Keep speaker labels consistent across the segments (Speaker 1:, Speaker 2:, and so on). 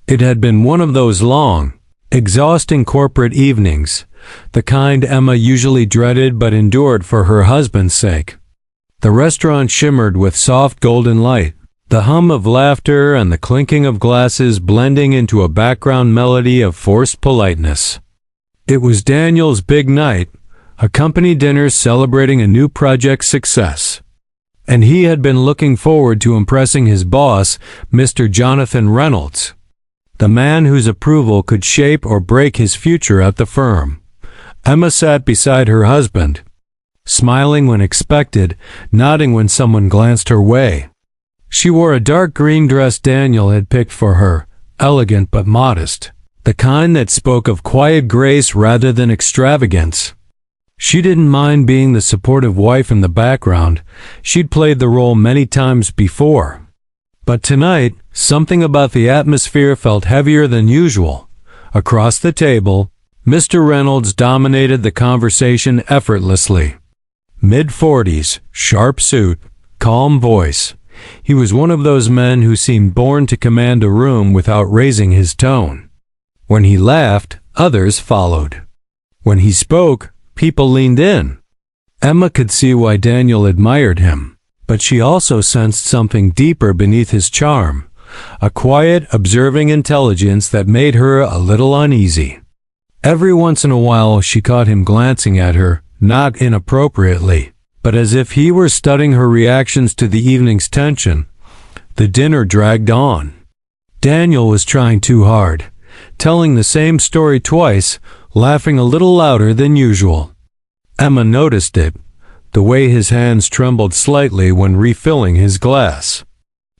Speaker 1: It had been one of those long, exhausting corporate evenings, the kind Emma usually dreaded but endured for her husband's sake. The restaurant shimmered with soft golden light, the hum of laughter and the clinking of glasses blending into a background melody of forced politeness. It was Daniel's big night, a company dinner celebrating a new project's success. And he had been looking forward to impressing his boss, Mr. Jonathan Reynolds, the man whose approval could shape or break his future at the firm. Emma sat beside her husband, smiling when expected, nodding when someone glanced her way. She wore a dark green dress Daniel had picked for her, elegant but modest, the kind that spoke of quiet grace rather than extravagance. She didn't mind being the supportive wife in the background. She'd played the role many times before. But tonight, something about the atmosphere felt heavier than usual. Across the table, Mr. Reynolds dominated the conversation effortlessly. Mid-40s, sharp suit, calm voice. He was one of those men who seemed born to command a room without raising his tone. When he laughed, others followed. When he spoke, people leaned in. Emma could see why Daniel admired him, but she also sensed something deeper beneath his charm, a quiet, observing intelligence that made her a little uneasy. Every once in a while she caught him glancing at her, not inappropriately, but as if he were studying her reactions to the evening's tension. The dinner dragged on. Daniel was trying too hard, telling the same story twice, laughing a little louder than usual. Emma noticed it, the way his hands trembled slightly when refilling his glass.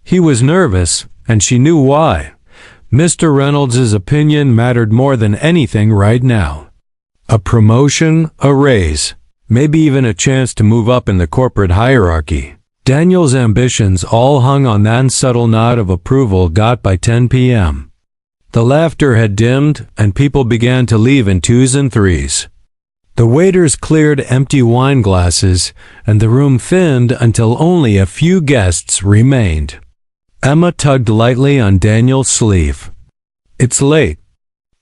Speaker 1: He was nervous, and she knew why. Mr. Reynolds' opinion mattered more than anything right now. A promotion, a raise, maybe even a chance to move up in the corporate hierarchy. Daniel's ambitions all hung on that subtle nod of approval got by 10 p.m. The laughter had dimmed, and people began to leave in twos and threes. The waiters cleared empty wine glasses, and the room thinned until only a few guests remained. Emma tugged lightly on Daniel's sleeve. "It's late.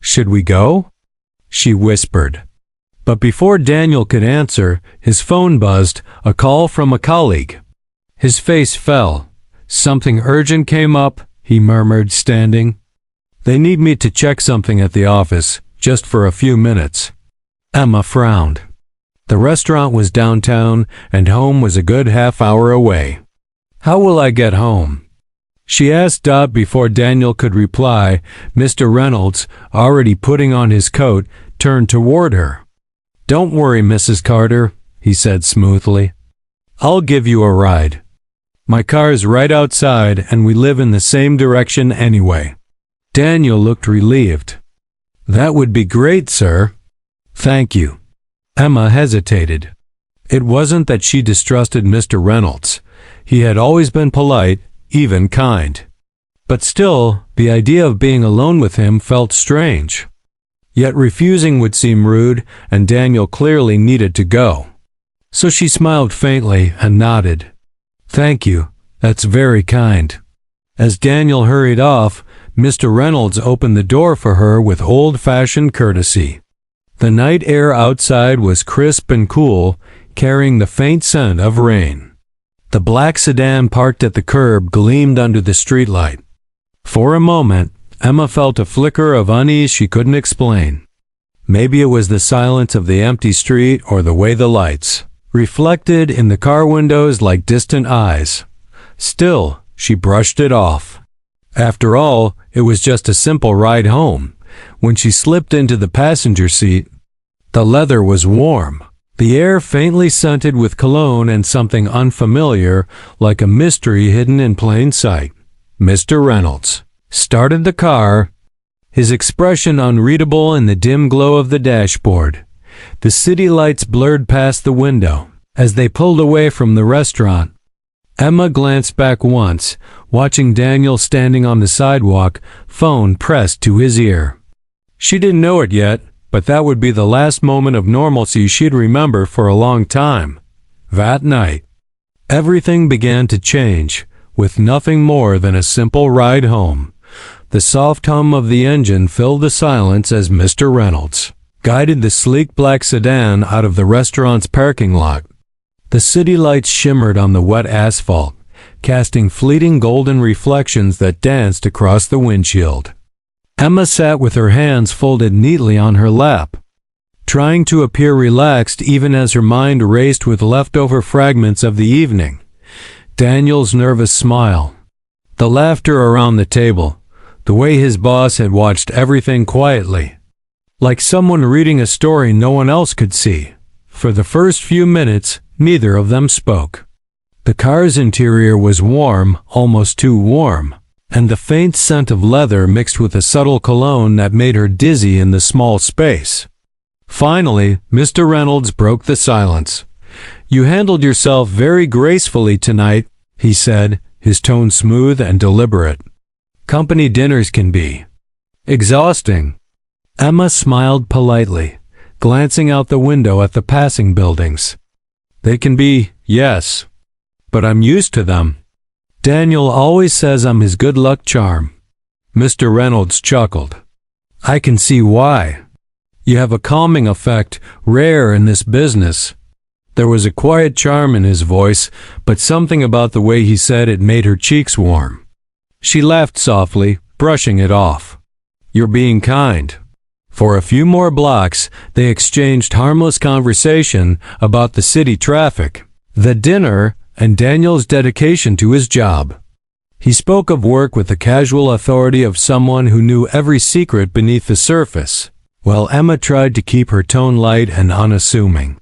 Speaker 1: Should we go?" she whispered. But before Daniel could answer, his phone buzzed, a call from a colleague. His face fell. "Something urgent came up," he murmured, standing. "They need me to check something at the office, just for a few minutes." Emma frowned. The restaurant was downtown, and home was a good half-hour away. "How will I get home?" she asked before Daniel could reply. Mr. Reynolds, already putting on his coat, turned toward her. "Don't worry, Mrs. Carter," he said smoothly. "I'll give you a ride. My car's right outside, and we live in the same direction anyway." Daniel looked relieved. "That would be great, sir." "Thank you." Emma hesitated. It wasn't that she distrusted Mr. Reynolds. He had always been polite, even kind. But still, the idea of being alone with him felt strange. Yet refusing would seem rude, and Daniel clearly needed to go. So she smiled faintly and nodded. "Thank you. That's very kind." As Daniel hurried off, Mr. Reynolds opened the door for her with old-fashioned courtesy. The night air outside was crisp and cool, carrying the faint scent of rain. The black sedan parked at the curb gleamed under the streetlight. For a moment, Emma felt a flicker of unease she couldn't explain. Maybe it was the silence of the empty street or the way the lights reflected in the car windows like distant eyes. Still, she brushed it off. After all, it was just a simple ride home. When she slipped into the passenger seat, the leather was warm, the air faintly scented with cologne and something unfamiliar, like a mystery hidden in plain sight. Mr. Reynolds started the car, his expression unreadable in the dim glow of the dashboard. The city lights blurred past the window. As they pulled away from the restaurant, Emma glanced back once, watching Daniel standing on the sidewalk, phone pressed to his ear. She didn't know it yet, but that would be the last moment of normalcy she'd remember for a long time. That night, everything began to change, with nothing more than a simple ride home. The soft hum of the engine filled the silence as Mr. Reynolds guided the sleek black sedan out of the restaurant's parking lot. The city lights shimmered on the wet asphalt, casting fleeting golden reflections that danced across the windshield. Emma sat with her hands folded neatly on her lap, trying to appear relaxed even as her mind raced with leftover fragments of the evening. Daniel's nervous smile, the laughter around the table, the way his boss had watched everything quietly, like someone reading a story no one else could see. For the first few minutes, neither of them spoke. The car's interior was warm, almost too warm, and the faint scent of leather mixed with a subtle cologne that made her dizzy in the small space. Finally, Mr. Reynolds broke the silence. "You handled yourself very gracefully tonight," he said, his tone smooth and deliberate. "Company dinners can be exhausting." Emma smiled politely, glancing out the window at the passing buildings. "They can be, yes, but I'm used to them. Daniel always says I'm his good luck charm." Mr. Reynolds chuckled. "I can see why. You have a calming effect, rare in this business." There was a quiet charm in his voice, but something about the way he said it made her cheeks warm. She laughed softly, brushing it off. "You're being kind." For a few more blocks, they exchanged harmless conversation about the city traffic, the dinner, and Daniel's dedication to his job. He spoke of work with the casual authority of someone who knew every secret beneath the surface, while Emma tried to keep her tone light and unassuming.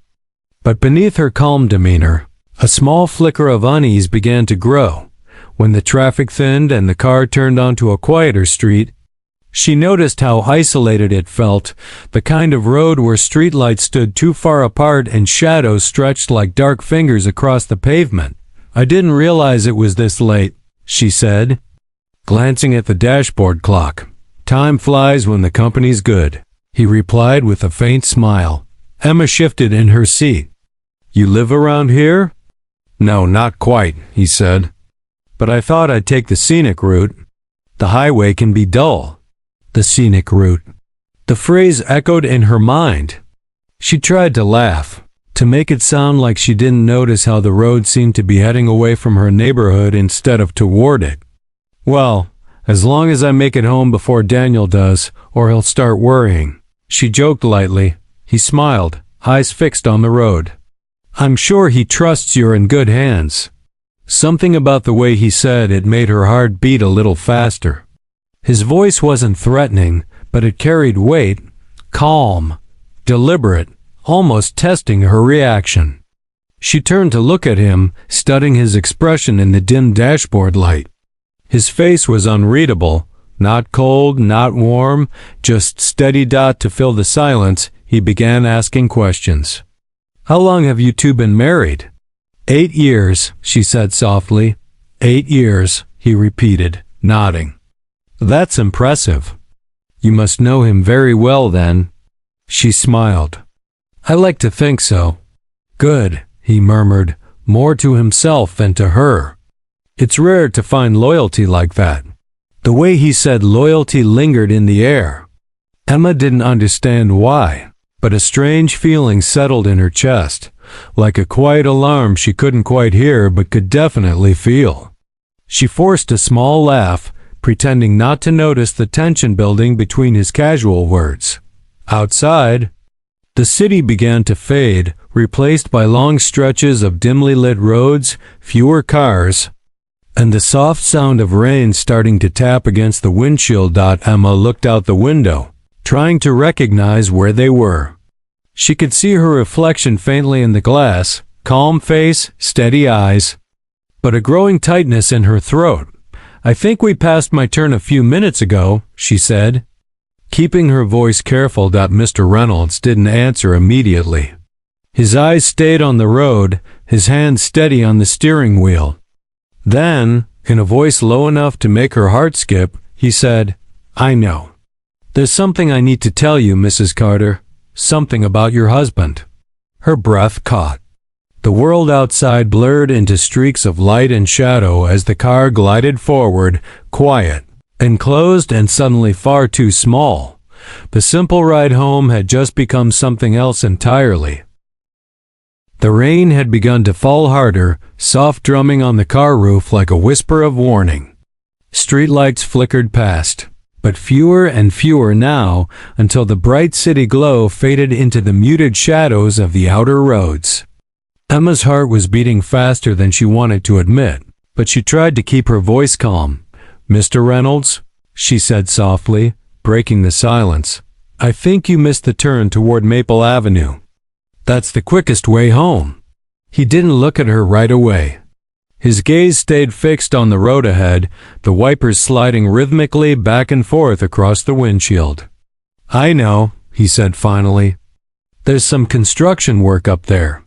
Speaker 1: But beneath her calm demeanor, a small flicker of unease began to grow. When the traffic thinned and the car turned onto a quieter street, she noticed how isolated it felt, the kind of road where streetlights stood too far apart and shadows stretched like dark fingers across the pavement. "I didn't realize it was this late," she said, glancing at the dashboard clock. "Time flies when the company's good," he replied with a faint smile. Emma shifted in her seat. "You live around here?" "No, not quite," he said. "But I thought I'd take the scenic route. The highway can be dull." The scenic route. The phrase echoed in her mind. She tried to laugh, to make it sound like she didn't notice how the road seemed to be heading away from her neighborhood instead of toward it. "Well, as long as I make it home before Daniel does, or he'll start worrying," she joked lightly. He smiled, eyes fixed on the road. "I'm sure he trusts you're in good hands." Something about the way he said it made her heart beat a little faster. His voice wasn't threatening, but it carried weight, calm, deliberate, almost testing her reaction. She turned to look at him, studying his expression in the dim dashboard light. His face was unreadable, not cold, not warm, just steady. To fill the silence, he began asking questions. "How long have you two been married?" 8 years, she said softly. 8 years, he repeated, nodding. "That's impressive. You must know him very well then." She smiled. "I like to think so." "Good," he murmured, more to himself than to her. It's rare to find loyalty like that. The way he said loyalty lingered in the air. Emma didn't understand why, but a strange feeling settled in her chest, like a quiet alarm she couldn't quite hear but could definitely feel. She forced a small laugh, pretending not to notice the tension building between his casual words. Outside, the city began to fade, replaced by long stretches of dimly lit roads, fewer cars, and the soft sound of rain starting to tap against the windshield. Emma looked out the window, trying to recognize where they were. She could see her reflection faintly in the glass, calm face, steady eyes, but a growing tightness in her throat. "I think we passed my turn a few minutes ago," she said, keeping her voice careful. Mr. Reynolds didn't answer immediately. His eyes stayed on the road, his hand steady on the steering wheel. Then, in a voice low enough to make her heart skip, he said, "I know. There's something I need to tell you, Mrs. Carter. Something about your husband." Her breath caught. The world outside blurred into streaks of light and shadow as the car glided forward, quiet, Enclosed and suddenly far too small. The simple ride home had just become something else entirely. The rain had begun to fall harder, soft drumming on the car roof like a whisper of warning. Streetlights flickered past, but fewer and fewer now, until the bright city glow faded into the muted shadows of the outer roads. Emma's heart was beating faster than she wanted to admit, but she tried to keep her voice calm. "Mr. Reynolds," she said softly, breaking the silence, "I think you missed the turn toward Maple Avenue. That's the quickest way home." He didn't look at her right away. His gaze stayed fixed on the road ahead, the wipers sliding rhythmically back and forth across the windshield. "I know," he said finally. "There's some construction work up there.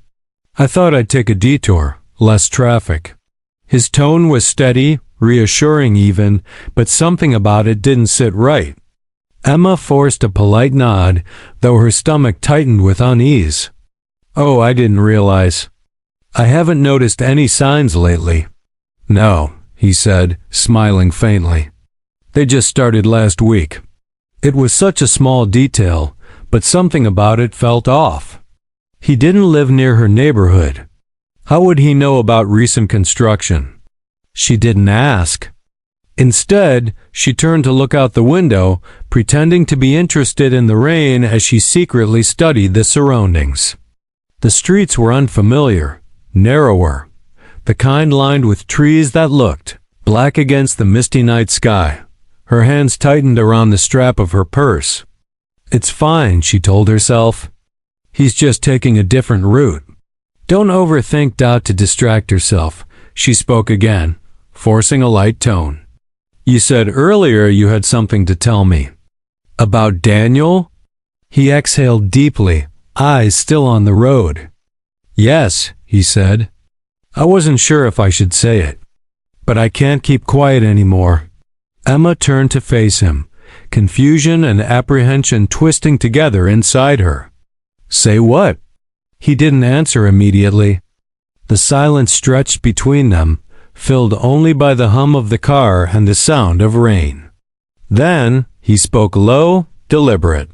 Speaker 1: I thought I'd take a detour, less traffic." His tone was steady, reassuring even, but something about it didn't sit right. Emma forced a polite nod, though her stomach tightened with unease. "Oh, I didn't realize. I haven't noticed any signs lately." "No," he said, smiling faintly. "They just started last week." It was such a small detail, but something about it felt off. He didn't live near her neighborhood. How would he know about recent construction? She didn't ask. Instead, she turned to look out the window, pretending to be interested in the rain as she secretly studied the surroundings. The streets were unfamiliar, narrower, the kind lined with trees that looked black against the misty night sky. Her hands tightened around the strap of her purse. "It's fine," she told herself. "He's just taking a different route." "Don't overthink." To distract herself, she spoke again, forcing a light tone. "You said earlier you had something to tell me." "About Daniel?" He exhaled deeply, eyes still on the road. "Yes," he said. "I wasn't sure if I should say it, but I can't keep quiet anymore." Emma turned to face him, confusion and apprehension twisting together inside her. "Say what?" He didn't answer immediately. The silence stretched between them, filled only by the hum of the car and the sound of rain. Then he spoke low, deliberate.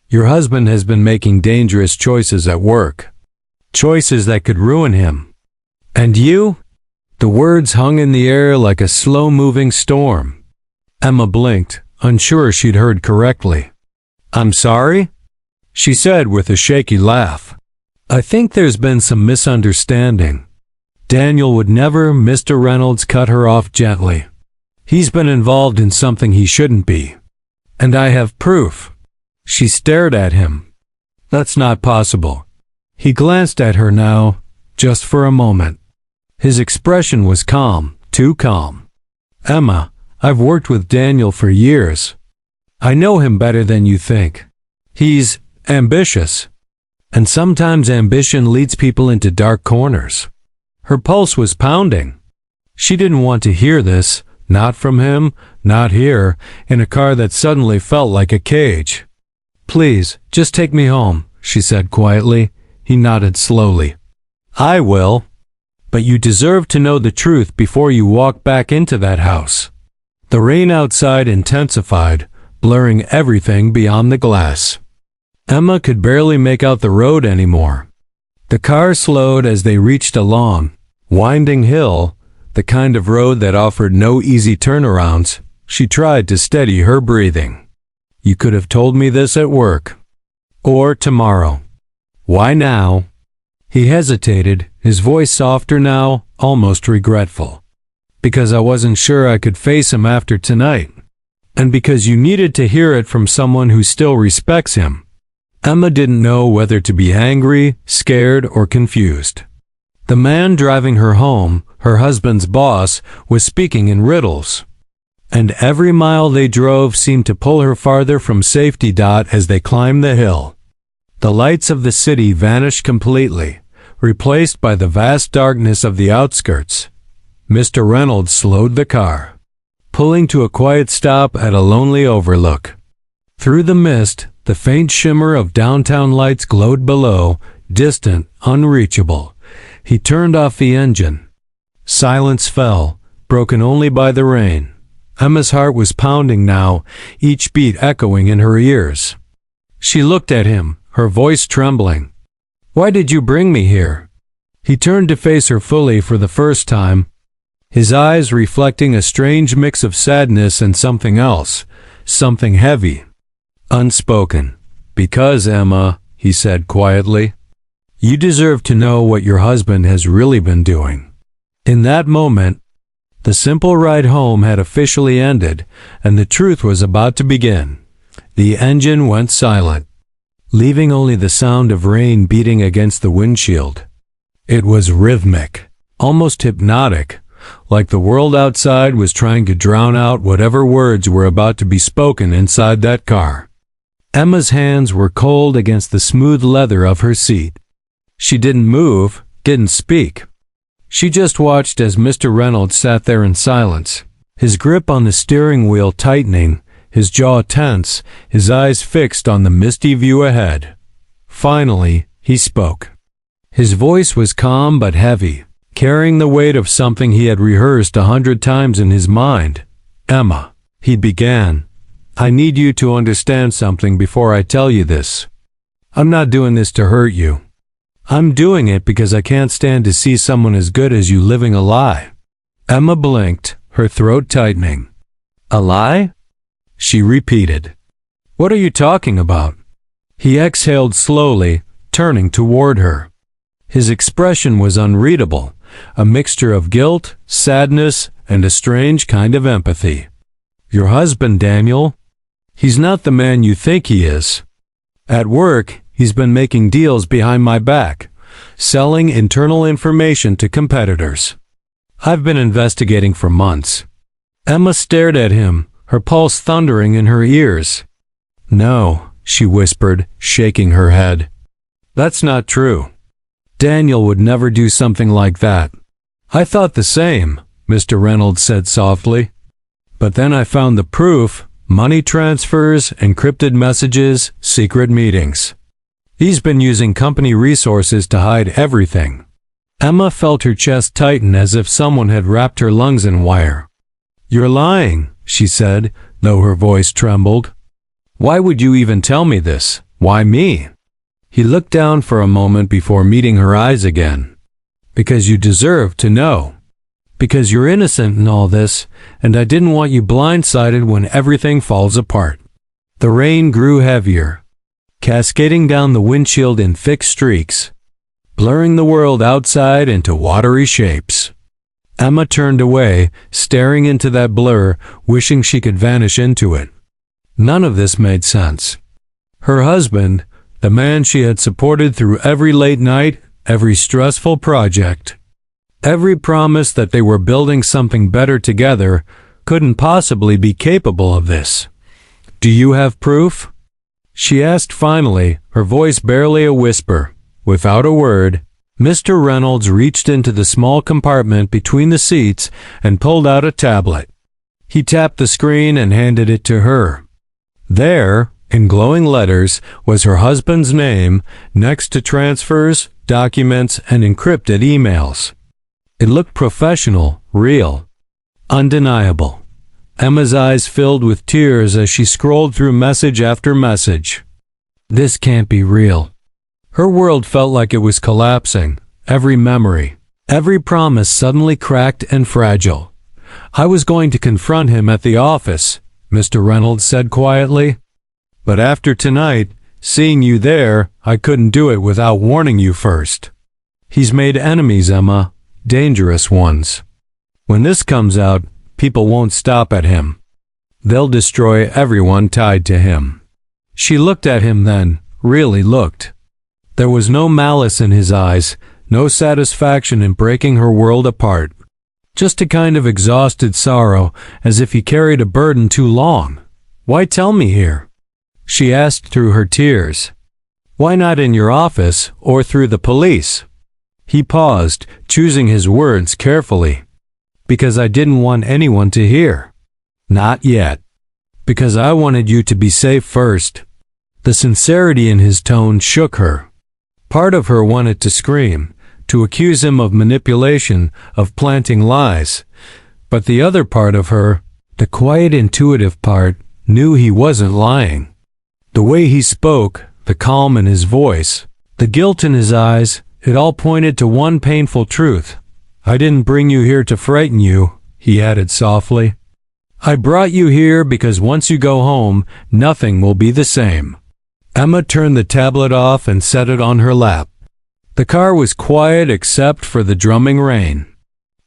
Speaker 1: "Your husband has been making dangerous choices at work. Choices that could ruin him. And you?" The words hung in the air like a slow-moving storm. Emma blinked, unsure she'd heard correctly. "I'm sorry?" she said with a shaky laugh. "I think there's been some misunderstanding. Daniel would never." Mr. Reynolds cut her off gently. "He's been involved in something he shouldn't be. And I have proof." She stared at him. "That's not possible." He glanced at her now, just for a moment. His expression was calm, too calm. "Emma, I've worked with Daniel for years. I know him better than you think. He's ambitious. And sometimes ambition leads people into dark corners." Her pulse was pounding. She didn't want to hear this, not from him, not here, in a car that suddenly felt like a cage. "Please, just take me home," she said quietly. He nodded slowly. "I will. But you deserve to know the truth before you walk back into that house." The rain outside intensified, blurring everything beyond the glass. Emma could barely make out the road anymore. The car slowed as they reached a long, winding hill, the kind of road that offered no easy turnarounds. She tried to steady her breathing. "You could have told me this at work. Or tomorrow. Why now?" He hesitated, his voice softer now, almost regretful. "Because I wasn't sure I could face him after tonight. And because you needed to hear it from someone who still respects him." Emma didn't know whether to be angry, scared, or confused. The man driving her home, her husband's boss, was speaking in riddles. And every mile they drove seemed to pull her farther from safety. As they climbed the hill, the lights of the city vanished completely, replaced by the vast darkness of the outskirts. Mr. Reynolds slowed the car, pulling to a quiet stop at a lonely overlook. Through the mist, the faint shimmer of downtown lights glowed below, distant, unreachable. He turned off the engine. Silence fell, broken only by the rain. Emma's heart was pounding now, each beat echoing in her ears. She looked at him, her voice trembling. "Why did you bring me here?" He turned to face her fully for the first time, his eyes reflecting a strange mix of sadness and something else, something heavy, unspoken. "Because, Emma," he said quietly, "you deserve to know what your husband has really been doing." In that moment, the simple ride home had officially ended, and the truth was about to begin. The engine went silent, leaving only the sound of rain beating against the windshield. It was rhythmic, almost hypnotic, like the world outside was trying to drown out whatever words were about to be spoken inside that car. Emma's hands were cold against the smooth leather of her seat. She didn't move, didn't speak. She just watched as Mr. Reynolds sat there in silence, his grip on the steering wheel tightening, his jaw tense, his eyes fixed on the misty view ahead. Finally, he spoke. His voice was calm but heavy, carrying the weight of something he had rehearsed 100 times in his mind. "Emma," he began, "I need you to understand something before I tell you this. I'm not doing this to hurt you. I'm doing it because I can't stand to see someone as good as you living a lie." Emma blinked, her throat tightening. "A lie?" she repeated. "What are you talking about?" He exhaled slowly, turning toward her. His expression was unreadable, a mixture of guilt, sadness, and a strange kind of empathy. "Your husband, Daniel, he's not the man you think he is. At work, he's been making deals behind my back, selling internal information to competitors. I've been investigating for months." Emma stared at him, her pulse thundering in her ears. "No," she whispered, shaking her head. "That's not true. Daniel would never do something like that." "I thought the same," Mr. Reynolds said softly. "But then I found the proof, money transfers, encrypted messages, secret meetings. He's been using company resources to hide everything." Emma felt her chest tighten as if someone had wrapped her lungs in wire. "You're lying," she said, though her voice trembled. "Why would you even tell me this? Why me?" He looked down for a moment before meeting her eyes again. "Because you deserve to know. Because you're innocent in all this, and I didn't want you blindsided when everything falls apart." The rain grew heavier, cascading down the windshield in thick streaks, blurring the world outside into watery shapes. Emma turned away, staring into that blur, wishing she could vanish into it. None of this made sense. Her husband, the man she had supported through every late night, every stressful project, every promise that they were building something better together, couldn't possibly be capable of this. "Do you have proof?" she asked finally, her voice barely a whisper. Without a word, Mr. Reynolds reached into the small compartment between the seats and pulled out a tablet. He tapped the screen and handed it to her. There, in glowing letters, was her husband's name, next to transfers, documents, and encrypted emails. It looked professional, real, undeniable. Emma's eyes filled with tears as she scrolled through message after message. This can't be real. Her world felt like it was collapsing. Every memory, every promise suddenly cracked and fragile. "I was going to confront him at the office," Mr. Reynolds said quietly. "But after tonight, seeing you there, I couldn't do it without warning you first. He's made enemies, Emma, dangerous ones. When this comes out, people won't stop at him. They'll destroy everyone tied to him." She looked at him then, really looked. There was no malice in his eyes, no satisfaction in breaking her world apart. Just a kind of exhausted sorrow, as if he carried a burden too long. "Why tell me here?" she asked through her tears. "Why not in your office or through the police?" He paused, choosing his words carefully. "Because I didn't want anyone to hear." "Not yet." "Because I wanted you to be safe first." The sincerity in his tone shook her. Part of her wanted to scream, to accuse him of manipulation, of planting lies. But the other part of her, The quiet, intuitive part knew he wasn't lying. The way he spoke, the calm in his voice, the guilt in his eyes, it all pointed to one painful truth. "I didn't bring you here to frighten you," he added softly. "I brought you here because once you go home, nothing will be the same." Emma turned the tablet off and set it on her lap. The car was quiet except for the drumming rain.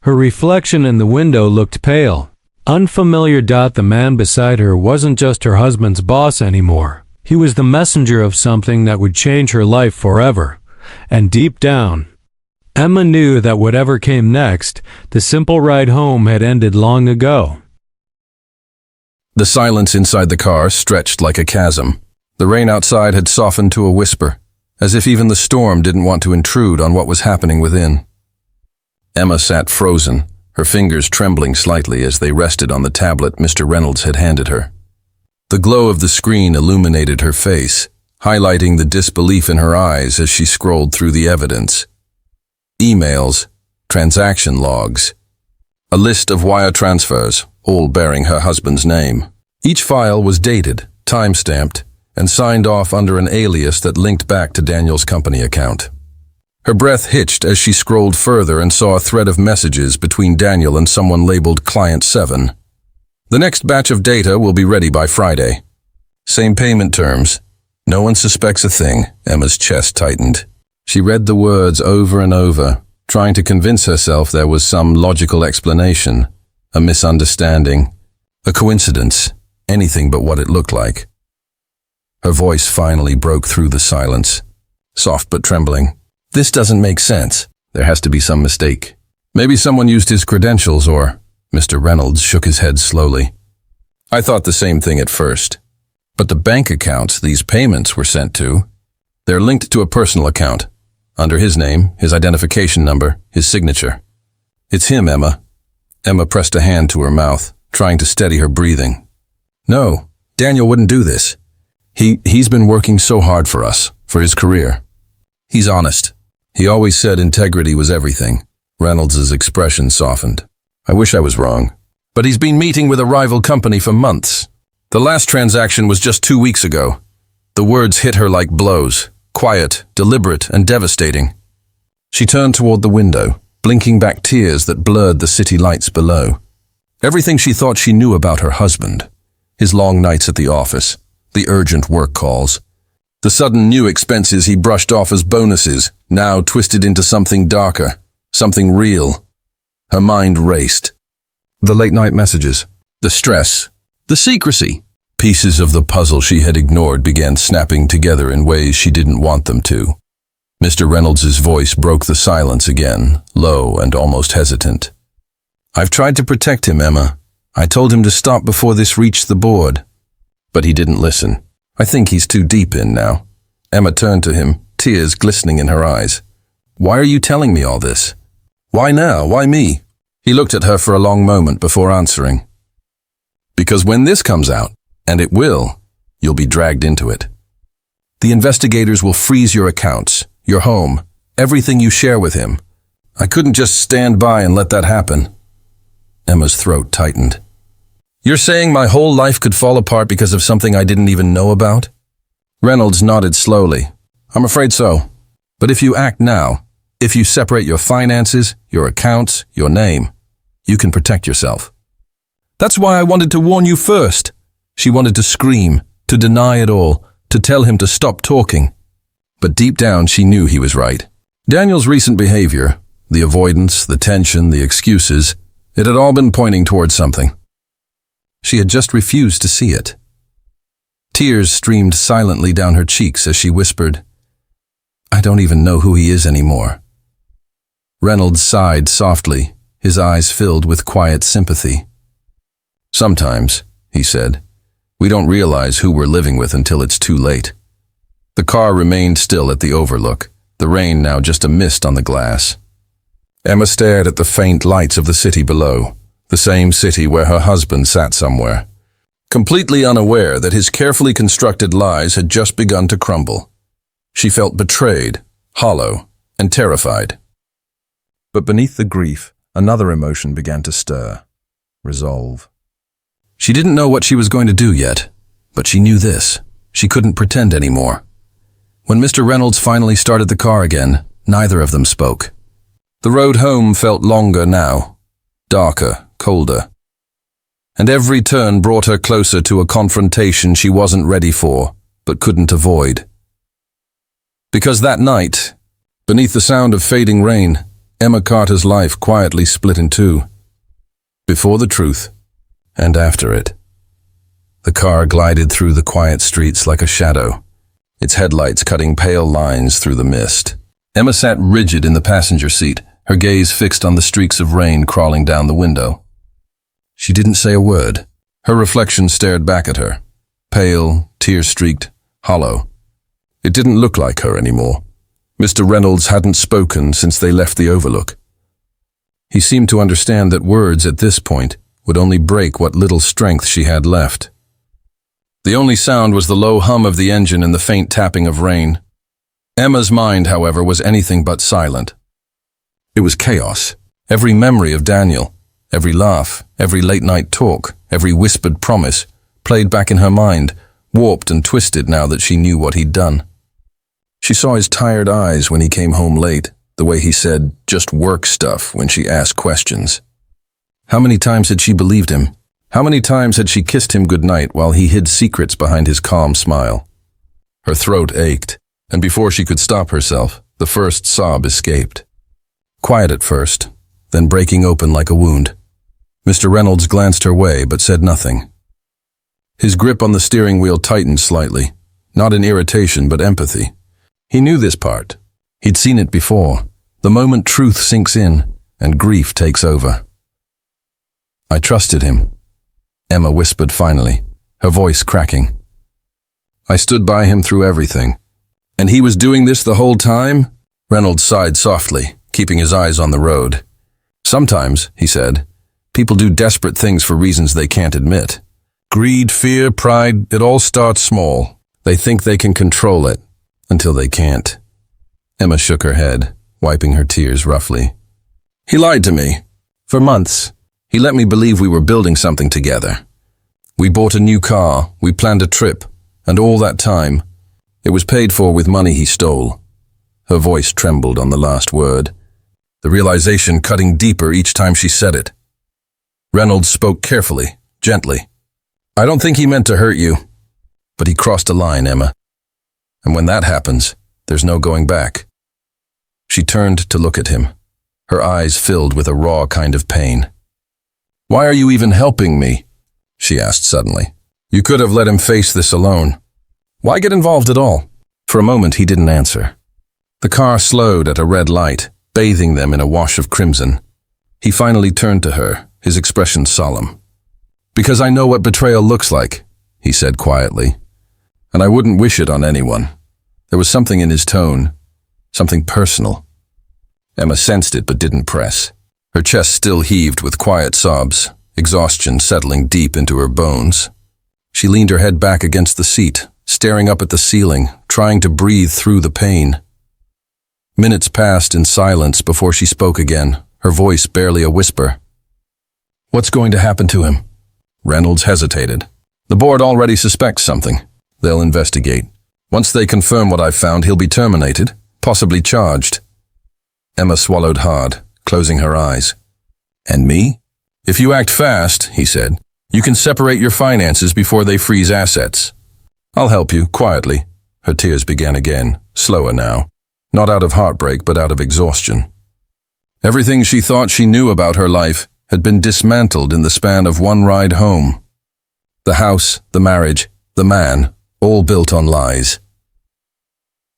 Speaker 1: Her reflection in the window looked pale. Unfamiliar. The man beside her wasn't just her husband's boss anymore. He was the messenger of something that would change her life forever. And deep down, Emma knew that whatever came next, the simple ride home had ended long ago.
Speaker 2: The silence inside the car stretched like a chasm. The rain outside had softened to a whisper, as if even the storm didn't want to intrude on what was happening within. Emma sat frozen, her fingers trembling slightly as they rested on the tablet Mr. Reynolds had handed her. The glow of the screen illuminated her face, highlighting the disbelief in her eyes as she scrolled through the evidence. Emails, transaction logs, a list of wire transfers, all bearing her husband's name. Each file was dated, time-stamped, and signed off under an alias that linked back to Daniel's company account. Her breath hitched as she scrolled further and saw a thread of messages between Daniel and someone labeled Client 7. "The next batch of data will be ready by Friday. Same payment terms. No one suspects a thing." Emma's chest tightened. She read the words over and over, trying to convince herself there was some logical explanation, a misunderstanding, a coincidence, anything but what it looked like. Her voice finally broke through the silence, soft but trembling. "This doesn't make sense. There has to be some mistake. Maybe someone used his credentials or—" Mr. Reynolds shook his head slowly. "I thought the same thing at first. But the bank accounts these payments were sent to, they're linked to a personal account, under his name, his identification number, his signature. It's him, Emma." Emma pressed a hand to her mouth, trying to steady her breathing. "No, Daniel wouldn't do this. He's been working so hard for us, for his career. He's honest. He always said integrity was everything." Reynolds' expression softened. "I wish I was wrong. But he's been meeting with a rival company for months. The last transaction was just 2 weeks ago." The words hit her like blows, quiet, deliberate, and devastating. She turned toward the window, blinking back tears that blurred the city lights below. Everything she thought she knew about her husband, his long nights at the office, the urgent work calls, the sudden new expenses he brushed off as bonuses, now twisted into something darker, something real. Her mind raced. The late-night messages, the stress, the secrecy. Pieces of the puzzle she had ignored began snapping together in ways she didn't want them to. Mr. Reynolds' voice broke the silence again, low and almost hesitant. "I've tried to protect him, Emma. I told him to stop before this reached the board. But he didn't listen. I think he's too deep in now." Emma turned to him, tears glistening in her eyes. "Why are you telling me all this? Why now? Why me?" He looked at her for a long moment before answering. "Because when this comes out, and it will, you'll be dragged into it. The investigators will freeze your accounts, your home, everything you share with him. I couldn't just stand by and let that happen." Emma's throat tightened. "You're saying my whole life could fall apart because of something I didn't even know about?" Reynolds nodded slowly. "I'm afraid so. But if you act now, if you separate your finances, your accounts, your name, you can protect yourself." "That's why I wanted to warn you first." She wanted to scream, to deny it all, to tell him to stop talking. But deep down she knew he was right. Daniel's recent behavior, the avoidance, the tension, the excuses, it had all been pointing towards something. She had just refused to see it. Tears streamed silently down her cheeks as she whispered, "I don't even know who he is anymore." Reynolds sighed softly, his eyes filled with quiet sympathy. "Sometimes," he said, "we don't realize who we're living with until it's too late." The car remained still at the overlook, the rain now just a mist on the glass. Emma stared at the faint lights of the city below, the same city where her husband sat somewhere, completely unaware that his carefully constructed lies had just begun to crumble. She felt betrayed, hollow, and terrified. But beneath the grief, another emotion began to stir: resolve. She didn't know what she was going to do yet, but she knew this. She couldn't pretend anymore. When Mr. Reynolds finally started the car again, neither of them spoke. The road home felt longer now, darker, colder. And every turn brought her closer to a confrontation she wasn't ready for, but couldn't avoid. Because that night, beneath the sound of fading rain, Emma Carter's life quietly split in two. Before the truth, and after it. The car glided through the quiet streets like a shadow, its headlights cutting pale lines through the mist. Emma sat rigid in the passenger seat, her gaze fixed on the streaks of rain crawling down the window. She didn't say a word. Her reflection stared back at her, pale, tear-streaked, hollow. It didn't look like her anymore. Mr. Reynolds hadn't spoken since they left the Overlook. He seemed to understand that words at this point would only break what little strength she had left. The only sound was the low hum of the engine and the faint tapping of rain. Emma's mind, however, was anything but silent. It was chaos. Every memory of Daniel, every laugh, every late-night talk, every whispered promise, played back in her mind, warped and twisted now that she knew what he'd done. She saw his tired eyes when he came home late, the way he said just work stuff when she asked questions. How many times had she believed him? How many times had she kissed him goodnight while he hid secrets behind his calm smile? Her throat ached, and before she could stop herself, the first sob escaped. Quiet at first, then breaking open like a wound. Mr. Reynolds glanced her way but said nothing. His grip on the steering wheel tightened slightly, not in irritation but empathy. He knew this part. He'd seen it before. The moment truth sinks in and grief takes over. I trusted him, Emma whispered finally, her voice cracking. I stood by him through everything. And he was doing this the whole time? Reynolds sighed softly, keeping his eyes on the road. Sometimes, he said, people do desperate things for reasons they can't admit. Greed, fear, pride, it all starts small. They think they can control it, until they can't. Emma shook her head, wiping her tears roughly. He lied to me. For months. He let me believe we were building something together. We bought a new car, we planned a trip, and all that time, it was paid for with money he stole. Her voice trembled on the last word, the realization cutting deeper each time she said it. Reynolds spoke carefully, gently. I don't think he meant to hurt you, but he crossed a line, Emma. And when that happens, there's no going back. She turned to look at him, her eyes filled with a raw kind of pain. Why are you even helping me? She asked suddenly. You could have let him face this alone. Why get involved at all? For a moment he didn't answer. The car slowed at a red light, bathing them in a wash of crimson. He finally turned to her, his expression solemn. Because I know what betrayal looks like, he said quietly. And I wouldn't wish it on anyone. There was something in his tone, something personal. Emma sensed it but didn't press. Her chest still heaved with quiet sobs, exhaustion settling deep into her bones. She leaned her head back against the seat, staring up at the ceiling, trying to breathe through the pain. Minutes passed in silence before she spoke again, her voice barely a whisper. What's going to happen to him? Reynolds hesitated. The board already suspects something. They'll investigate. Once they confirm what I've found, he'll be terminated, possibly charged. Emma swallowed hard, closing her eyes. And me? If you act fast, he said, you can separate your finances before they freeze assets. I'll help you, quietly. Her tears began again, slower now. Not out of heartbreak, but out of exhaustion. Everything she thought she knew about her life had been dismantled in the span of one ride home. The house, the marriage, the man, all built on lies.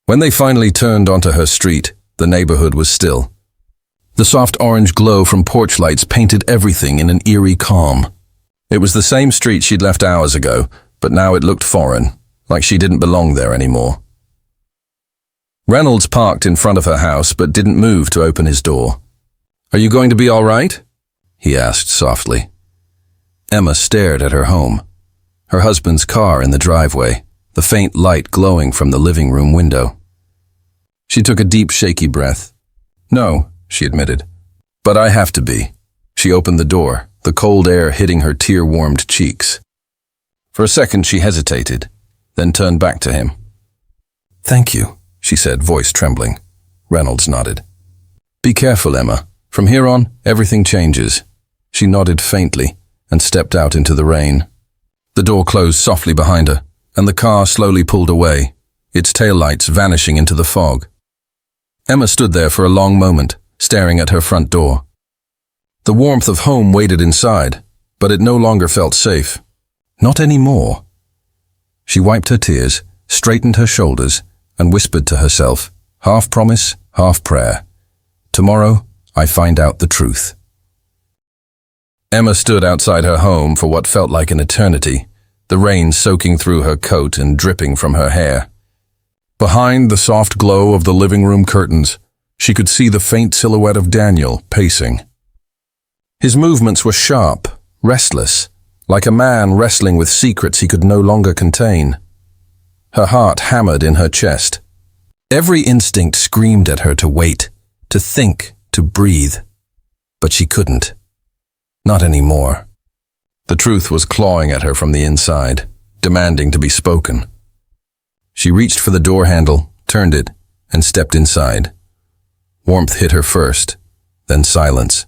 Speaker 2: When they finally turned onto her street, the neighborhood was still. The soft orange glow from porch lights painted everything in an eerie calm. It was the same street she'd left hours ago, but now it looked foreign, like she didn't belong there anymore. Reynolds parked in front of her house but didn't move to open his door. Are you going to be all right? He asked softly. Emma stared at her home. Her husband's car in the driveway, the faint light glowing from the living room window. She took a deep, shaky breath. No, she admitted. But I have to be. She opened the door, the cold air hitting her tear-warmed cheeks. For a second she hesitated, then turned back to him. "Thank you," she said, voice trembling. Reynolds nodded. "Be careful, Emma. From here on, everything changes." She nodded faintly and stepped out into the rain. The door closed softly behind her, and the car slowly pulled away, its taillights vanishing into the fog. Emma stood there for a long moment, staring at her front door. The warmth of home waited inside, but it no longer felt safe. Not anymore. She wiped her tears, straightened her shoulders, and whispered to herself, half promise, half prayer. "Tomorrow, I find out the truth." Emma stood outside her home for what felt like an eternity, the rain soaking through her coat and dripping from her hair. Behind the soft glow of the living room curtains, she could see the faint silhouette of Daniel pacing. His movements were sharp, restless, like a man wrestling with secrets he could no longer contain. Her heart hammered in her chest. Every instinct screamed at her to wait, to think, to breathe. But she couldn't. Not anymore. The truth was clawing at her from the inside, demanding to be spoken. She reached for the door handle, turned it, and stepped inside. Warmth hit her first, then silence.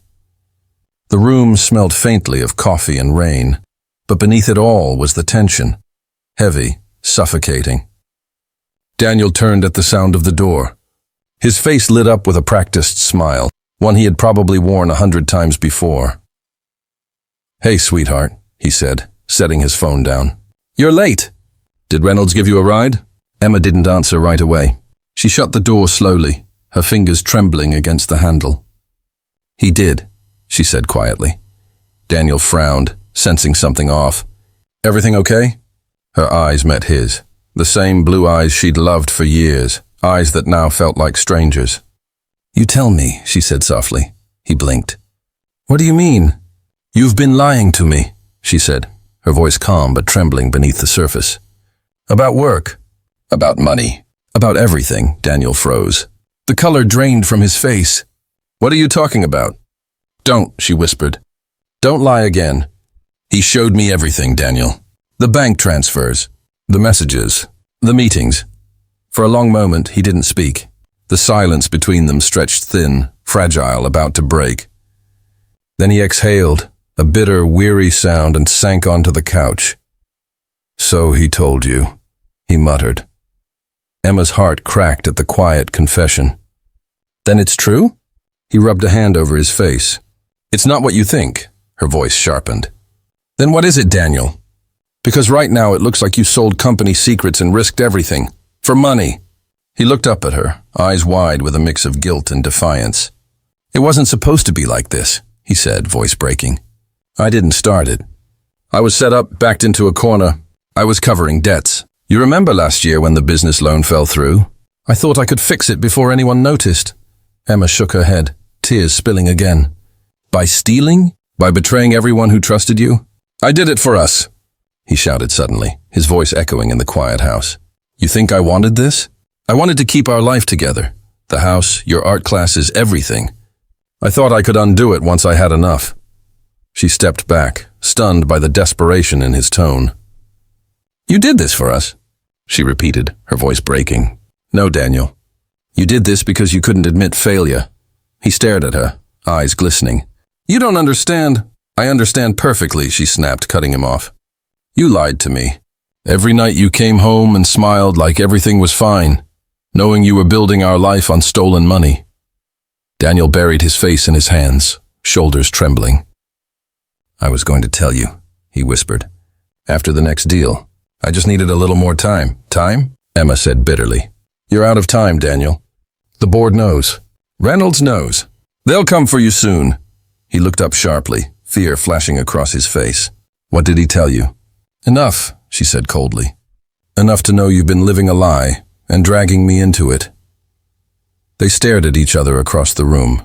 Speaker 2: The room smelled faintly of coffee and rain, but beneath it all was the tension, heavy, suffocating. Daniel turned at the sound of the door. His face lit up with a practiced smile, one he had probably worn 100 times before. "Hey, sweetheart," he said, setting his phone down. "You're late. Did Reynolds give you a ride?" Emma didn't answer right away. She shut the door slowly, her fingers trembling against the handle. "He did," she said quietly. Daniel frowned, sensing something off. "Everything okay?" Her eyes met his, the same blue eyes she'd loved for years, eyes that now felt like strangers. "You tell me," she said softly. He blinked. "What do you mean?" "You've been lying to me," she said, her voice calm but trembling beneath the surface. "About work, about money, about everything." Daniel froze. The color drained from his face. "What are you talking about?" "Don't," she whispered. "Don't lie again." "He showed me everything, Daniel. The bank transfers, the messages, the meetings." For a long moment, he didn't speak. The silence between them stretched thin, fragile, about to break. Then he exhaled, a bitter, weary sound, and sank onto the couch. "So he told you," he muttered. Emma's heart cracked at the quiet confession. "Then it's true?" He rubbed a hand over his face. "It's not what you think," her voice sharpened. "Then what is it, Daniel? Because right now it looks like you sold company secrets and risked everything. For money." He looked up at her, eyes wide with a mix of guilt and defiance. "It wasn't supposed to be like this," he said, voice breaking. "I didn't start it. I was set up, backed into a corner. I was covering debts. You remember last year when the business loan fell through? I thought I could fix it before anyone noticed." Emma shook her head, tears spilling again. "By stealing? By betraying everyone who trusted you?" "I did it for us," he shouted suddenly, his voice echoing in the quiet house. "You think I wanted this? I wanted to keep our life together. The house, your art classes, everything. I thought I could undo it once I had enough." She stepped back, stunned by the desperation in his tone. "You did this for us," she repeated, her voice breaking. "No, Daniel. You did this because you couldn't admit failure." He stared at her, eyes glistening. "You don't understand." "I understand perfectly," she snapped, cutting him off. "You lied to me. Every night you came home and smiled like everything was fine, knowing you were building our life on stolen money." Daniel buried his face in his hands, shoulders trembling. "I was going to tell you," he whispered. "After the next deal. I just needed a little more time." "Time?" Emma said bitterly. "You're out of time, Daniel. The board knows. Reynolds knows. They'll come for you soon." He looked up sharply, fear flashing across his face. "What did he tell you?" "Enough," she said coldly. "Enough to know you've been living a lie and dragging me into it." They stared at each other across the room.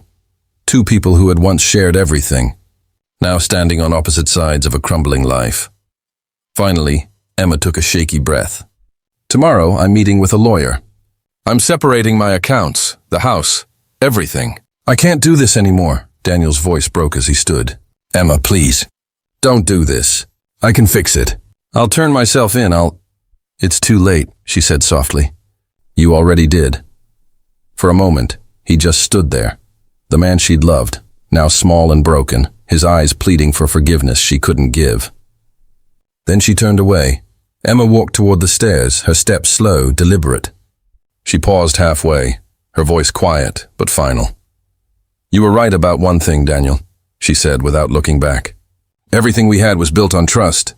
Speaker 2: Two people who had once shared everything, now standing on opposite sides of a crumbling life. Finally, Emma took a shaky breath. "Tomorrow, I'm meeting with a lawyer. I'm separating my accounts, the house, everything. I can't do this anymore. Daniel's voice broke as he stood. Emma, please. Don't do this. I can fix it. I'll turn myself in, It's too late, she said softly. You already did. For a moment, he just stood there. The man she'd loved, now small and broken, his eyes pleading for forgiveness she couldn't give. Then she turned away. Emma walked toward the stairs, her steps slow, deliberate. She paused halfway, her voice quiet but final. You were right about one thing, Daniel, she said without looking back. Everything we had was built on trust.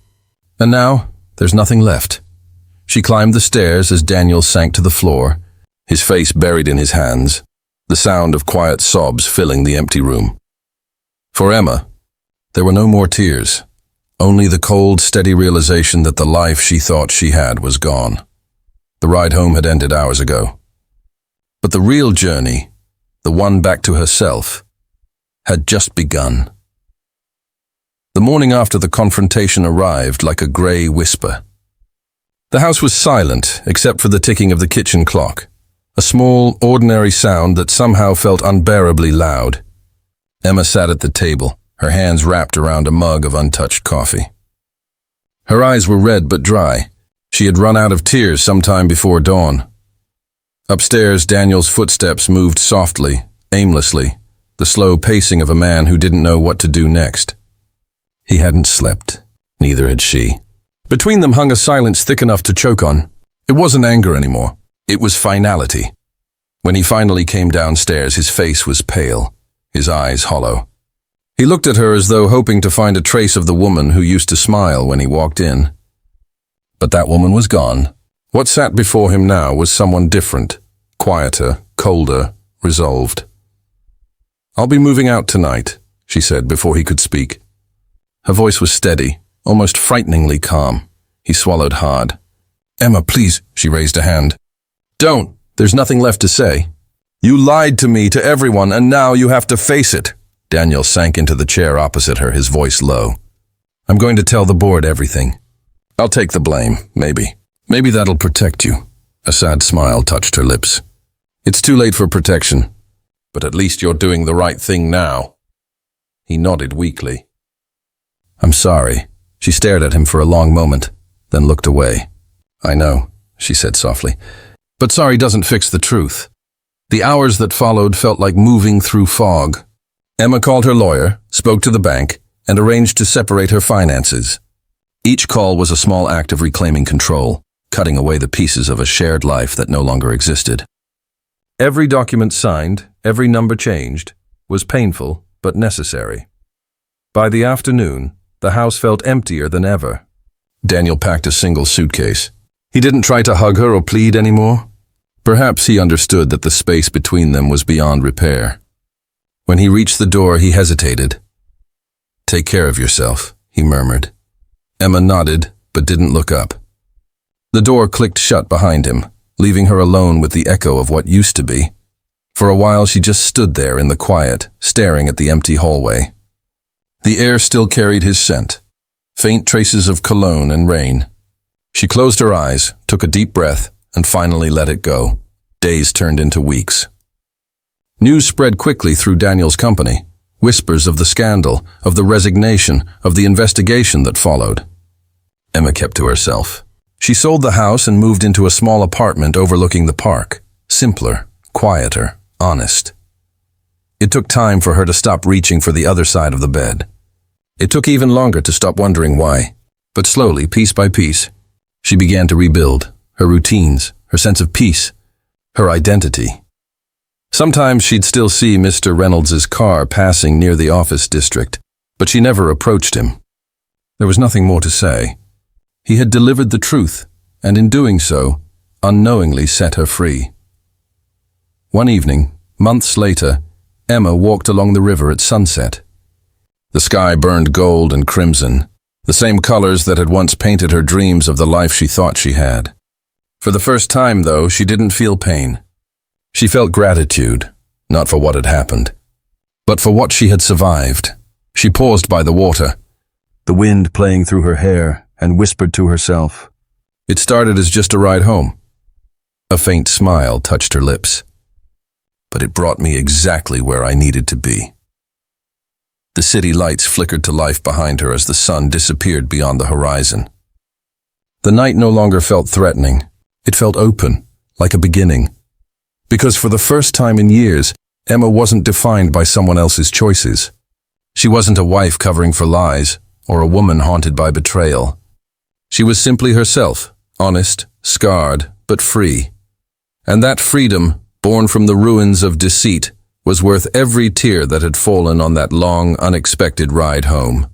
Speaker 2: And now, there's nothing left. She climbed the stairs as Daniel sank to the floor, his face buried in his hands, the sound of quiet sobs filling the empty room. For Emma, there were no more tears, only the cold, steady realization that the life she thought she had was gone. The ride home had ended hours ago. But the real journey, the one back to herself, had just begun. The morning after the confrontation arrived like a gray whisper. The house was silent except for the ticking of the kitchen clock, a small, ordinary sound that somehow felt unbearably loud. Emma sat at the table, her hands wrapped around a mug of untouched coffee. Her eyes were red but dry. She had run out of tears sometime before dawn. Upstairs, Daniel's footsteps moved softly, aimlessly, the slow pacing of a man who didn't know what to do next. He hadn't slept. Neither had she. Between them hung a silence thick enough to choke on. It wasn't anger anymore. It was finality. When he finally came downstairs, his face was pale, his eyes hollow. He looked at her as though hoping to find a trace of the woman who used to smile when he walked in. But that woman was gone. What sat before him now was someone different, quieter, colder, resolved. I'll be moving out tonight, she said before he could speak. Her voice was steady, almost frighteningly calm. He swallowed hard. Emma, please, she raised a hand. Don't. There's nothing left to say. You lied to me, to everyone, and now you have to face it. Daniel sank into the chair opposite her, his voice low. I'm going to tell the board everything. I'll take the blame, maybe. Maybe that'll protect you. A sad smile touched her lips. It's too late for protection, but at least you're doing the right thing now. He nodded weakly. I'm sorry. She stared at him for a long moment, then looked away. I know, she said softly, but sorry doesn't fix the truth. The hours that followed felt like moving through fog. Emma called her lawyer, spoke to the bank, and arranged to separate her finances. Each call was a small act of reclaiming control, cutting away the pieces of a shared life that no longer existed. Every document signed, every number changed, was painful but necessary. By the afternoon, the house felt emptier than ever. Daniel packed a single suitcase. He didn't try to hug her or plead anymore. Perhaps he understood that the space between them was beyond repair. When he reached the door, he hesitated. Take care of yourself, he murmured. Emma nodded, but didn't look up. The door clicked shut behind him, leaving her alone with the echo of what used to be. For a while, she just stood there in the quiet, staring at the empty hallway. The air still carried his scent, faint traces of cologne and rain. She closed her eyes, took a deep breath, and finally let it go. Days turned into weeks. News spread quickly through Daniel's company. Whispers of the scandal, of the resignation, of the investigation that followed. Emma kept to herself. She sold the house and moved into a small apartment overlooking the park. Simpler, quieter, honest. It took time for her to stop reaching for the other side of the bed. It took even longer to stop wondering why. But slowly, piece by piece, she began to rebuild her routines, her sense of peace, her identity. Sometimes she'd still see Mr. Reynolds's car passing near the office district, but she never approached him. There was nothing more to say. He had delivered the truth, and in doing so, unknowingly set her free. One evening, months later, Emma walked along the river at sunset. The sky burned gold and crimson, the same colors that had once painted her dreams of the life she thought she had. For the first time, though, she didn't feel pain. She felt gratitude, not for what had happened, but for what she had survived. She paused by the water, the wind playing through her hair, and whispered to herself. It started as just a ride home. A faint smile touched her lips. But it brought me exactly where I needed to be. The city lights flickered to life behind her as the sun disappeared beyond the horizon. The night no longer felt threatening. It felt open, like a beginning. Because for the first time in years, Emma wasn't defined by someone else's choices. She wasn't a wife covering for lies, or a woman haunted by betrayal. She was simply herself, honest, scarred, but free. And that freedom, born from the ruins of deceit, was worth every tear that had fallen on that long, unexpected ride home.